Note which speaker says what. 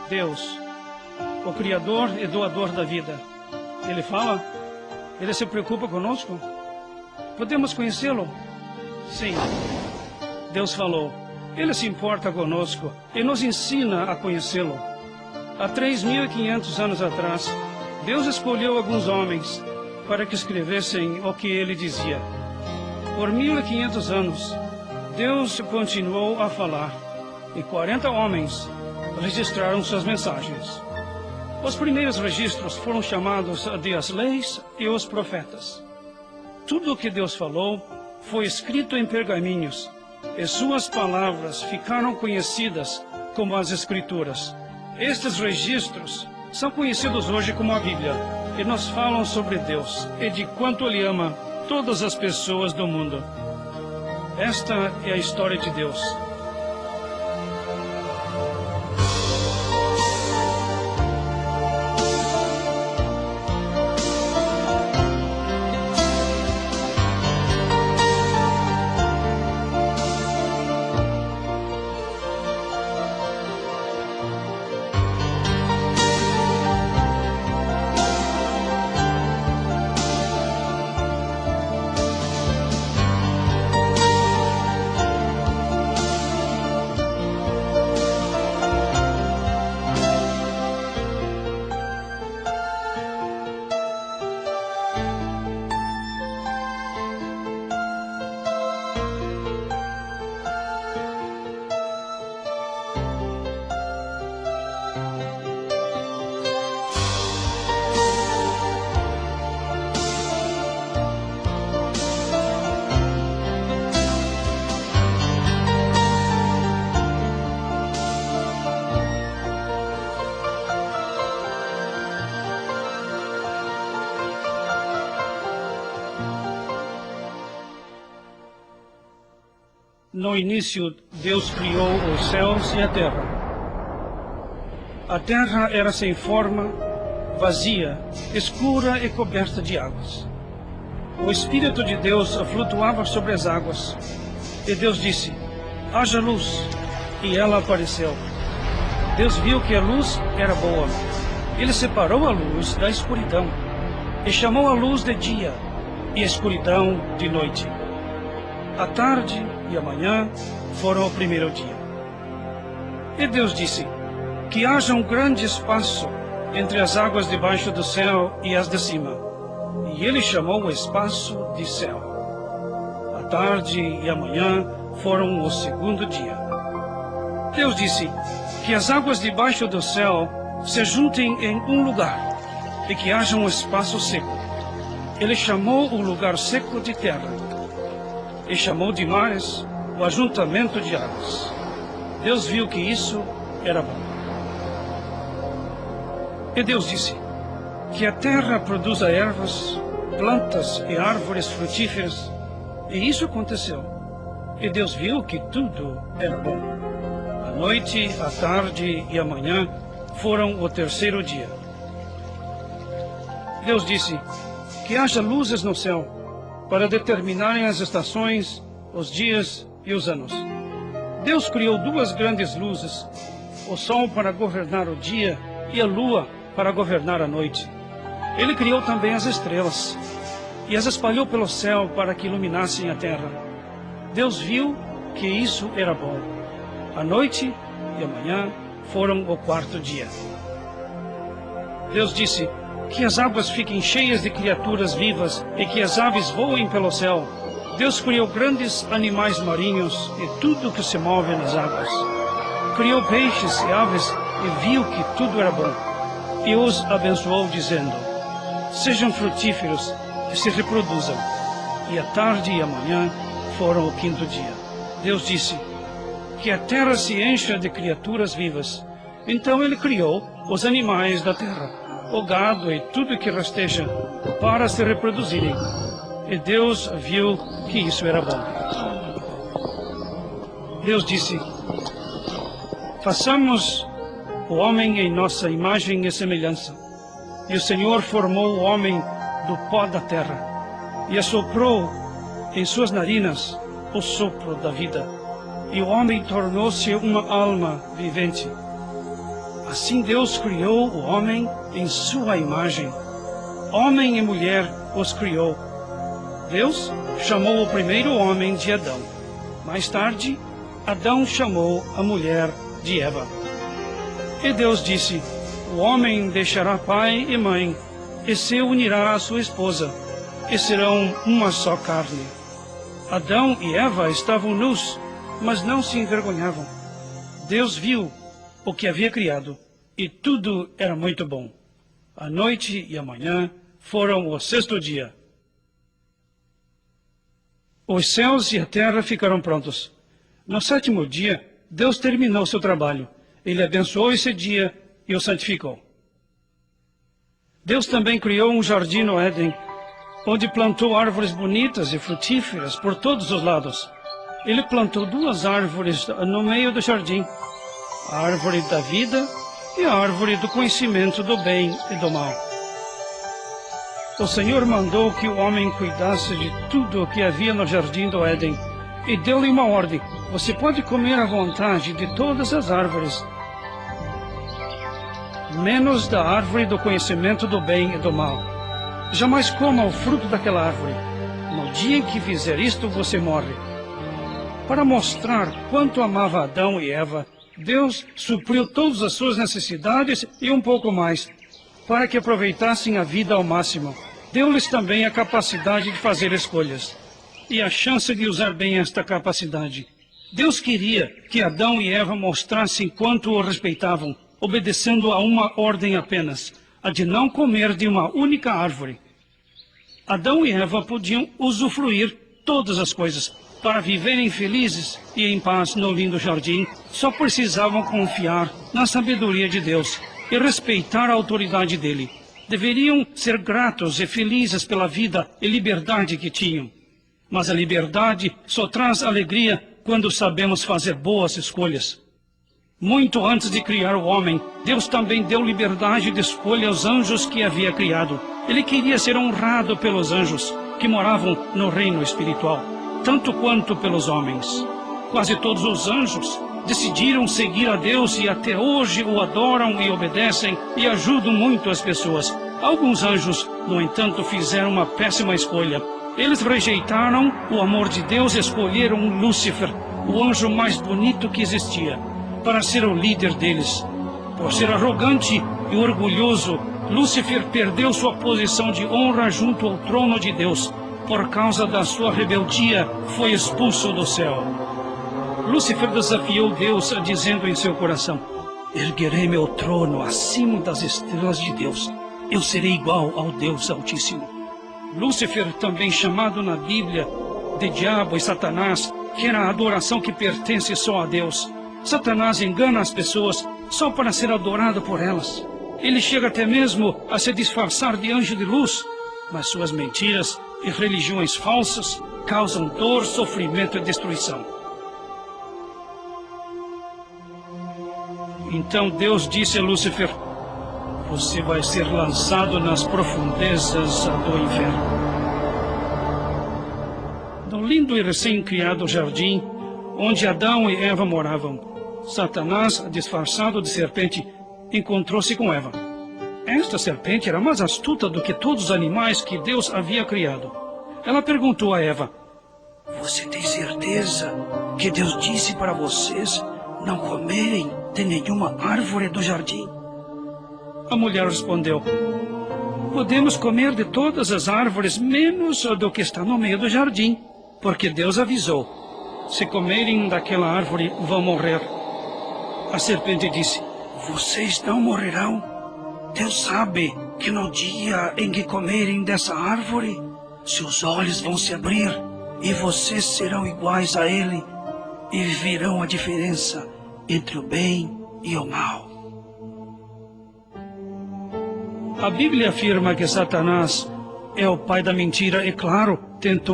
Speaker 1: Deus, o Criador e doador da vida. Ele fala? Ele se preocupa conosco? Podemos conhecê-lo? Sim. Deus falou. Ele se importa conosco e nos ensina a conhecê-lo. Há 3.500 anos atrás, Deus escolheu alguns homens para que escrevessem o que ele dizia. Por 1.500 anos, Deus continuou a falar e 40 homens registraram suas mensagens. Os primeiros registros foram chamados de as leis e os profetas. Tudo o que Deus falou foi escrito em pergaminhos e suas palavras ficaram conhecidas como as Escrituras. Estes registros são conhecidos hoje como a Bíblia e nos falam sobre Deus e de quanto Ele ama todas as pessoas do mundo. Esta é a história de Deus. No início, Deus criou os céus e a terra. A terra era sem forma, vazia, escura e coberta de águas. O Espírito de Deus flutuava sobre as águas. E Deus disse: haja luz. E ela apareceu. Deus viu que a luz era boa. Ele separou a luz da escuridão e chamou a luz de dia e a escuridão de noite. A tarde e a manhã foram o primeiro dia. E Deus disse: que haja um grande espaço entre as águas debaixo do céu e as de cima. E ele chamou o espaço de céu. A tarde e a manhã foram o segundo dia. Deus disse: que as águas debaixo do céu se juntem em um lugar e que haja um espaço seco. Ele chamou o lugar seco de terra e chamou de mares o ajuntamento de águas. Deus viu que isso era bom. E Deus disse: que a terra produza ervas, plantas e árvores frutíferas. E isso aconteceu. E Deus viu que tudo era bom. A noite, a tarde e a manhã foram o terceiro dia. Deus disse: que haja luzes no céu para determinarem as estações, os dias e os anos. Deus criou duas grandes luzes, o sol para governar o dia e a lua para governar a noite. Ele criou também as estrelas e as espalhou pelo céu para que iluminassem a terra. Deus viu que isso era bom. A noite e a manhã foram o quarto dia. Deus disse: que as águas fiquem cheias de criaturas vivas e que as aves voem pelo céu. Deus criou grandes animais marinhos e tudo que se move nas águas. Criou peixes e aves e viu que tudo era bom. E os abençoou, dizendo: sejam frutíferos e se reproduzam. E a tarde e a manhã foram o quinto dia. Deus disse: que a terra se encha de criaturas vivas. Então ele criou os animais da terra, o gado e tudo que rasteja, para se reproduzirem. E Deus viu que isso era bom. Deus disse: façamos o homem em nossa imagem e semelhança. E o Senhor formou o homem do pó da terra e assoprou em suas narinas o sopro da vida. E o homem tornou-se uma alma vivente. Assim Deus criou o homem em sua imagem. Homem e mulher os criou. Deus chamou o primeiro homem de Adão. Mais tarde, Adão chamou a mulher de Eva. E Deus disse: o homem deixará pai e mãe e se unirá à sua esposa, e serão uma só carne. Adão e Eva estavam nus, mas não se envergonhavam. Deus viu o que havia criado, e tudo era muito bom. A noite e a manhã foram o sexto dia. Os céus e a terra ficaram prontos. No sétimo dia, Deus terminou seu trabalho. Ele abençoou esse dia e o santificou. Deus também criou um jardim no Éden, onde plantou árvores bonitas e frutíferas por todos os lados. Ele plantou 2 árvores no meio do jardim: a árvore da vida e a árvore do conhecimento do bem e do mal. O Senhor mandou que o homem cuidasse de tudo o que havia no jardim do Éden e deu-lhe uma ordem: você pode comer à vontade de todas as árvores, menos da árvore do conhecimento do bem e do mal. Jamais coma o fruto daquela árvore. No dia em que fizer isto, você morre. Para mostrar quanto amava Adão e Eva, Deus supriu todas as suas necessidades e um pouco mais, para que aproveitassem a vida ao máximo. Deu-lhes também a capacidade de fazer escolhas e a chance de usar bem esta capacidade. Deus queria que Adão e Eva mostrassem quanto o respeitavam, obedecendo a uma ordem apenas, a de não comer de uma única árvore. Adão e Eva podiam usufruir todas as coisas. Para viverem felizes e em paz no lindo jardim, só precisavam confiar na sabedoria de Deus e respeitar a autoridade dele. Deveriam ser gratos e felizes pela vida e liberdade que tinham. Mas a liberdade só traz alegria quando sabemos fazer boas escolhas. Muito antes de criar o homem, Deus também deu liberdade de escolha aos anjos que havia criado. Ele queria ser honrado pelos anjos que moravam no reino espiritual, tanto quanto pelos homens. Quase todos os anjos decidiram seguir a Deus e até hoje o adoram e obedecem e ajudam muito as pessoas. Alguns anjos, no entanto, fizeram uma péssima escolha. Eles rejeitaram o amor de Deus e escolheram Lúcifer, o anjo mais bonito que existia, para ser o líder deles. Por ser arrogante e orgulhoso, Lúcifer perdeu sua posição de honra junto ao trono de Deus. Por causa da sua rebeldia, foi expulso do céu. Lúcifer desafiou Deus, dizendo em seu coração: erguerei meu trono acima das estrelas de Deus. Eu serei igual ao Deus Altíssimo. Lúcifer, também chamado na Bíblia de Diabo e Satanás, que era a adoração que pertence só a Deus. Satanás engana as pessoas só para ser adorado por elas. Ele chega até mesmo a se disfarçar de anjo de luz, mas suas mentiras e religiões falsas causam dor, sofrimento e destruição. Então Deus disse a Lúcifer: você vai ser lançado nas profundezas do inferno. No lindo e recém-criado jardim, onde Adão e Eva moravam, Satanás, disfarçado de serpente, encontrou-se com Eva. Esta serpente era mais astuta do que todos os animais que Deus havia criado. Ela perguntou a Eva: você tem certeza que Deus disse para vocês não comerem de nenhuma árvore do jardim? A mulher respondeu: podemos comer de todas as árvores, menos do que está no meio do jardim, porque Deus avisou: se comerem daquela árvore, vão morrer. A serpente disse: vocês não morrerão. Deus sabe que no dia em que comerem dessa árvore, seus olhos vão se abrir e vocês serão iguais a Ele e verão a diferença entre o bem e o mal. A Bíblia afirma que Satanás é o pai da mentira e, claro, tentou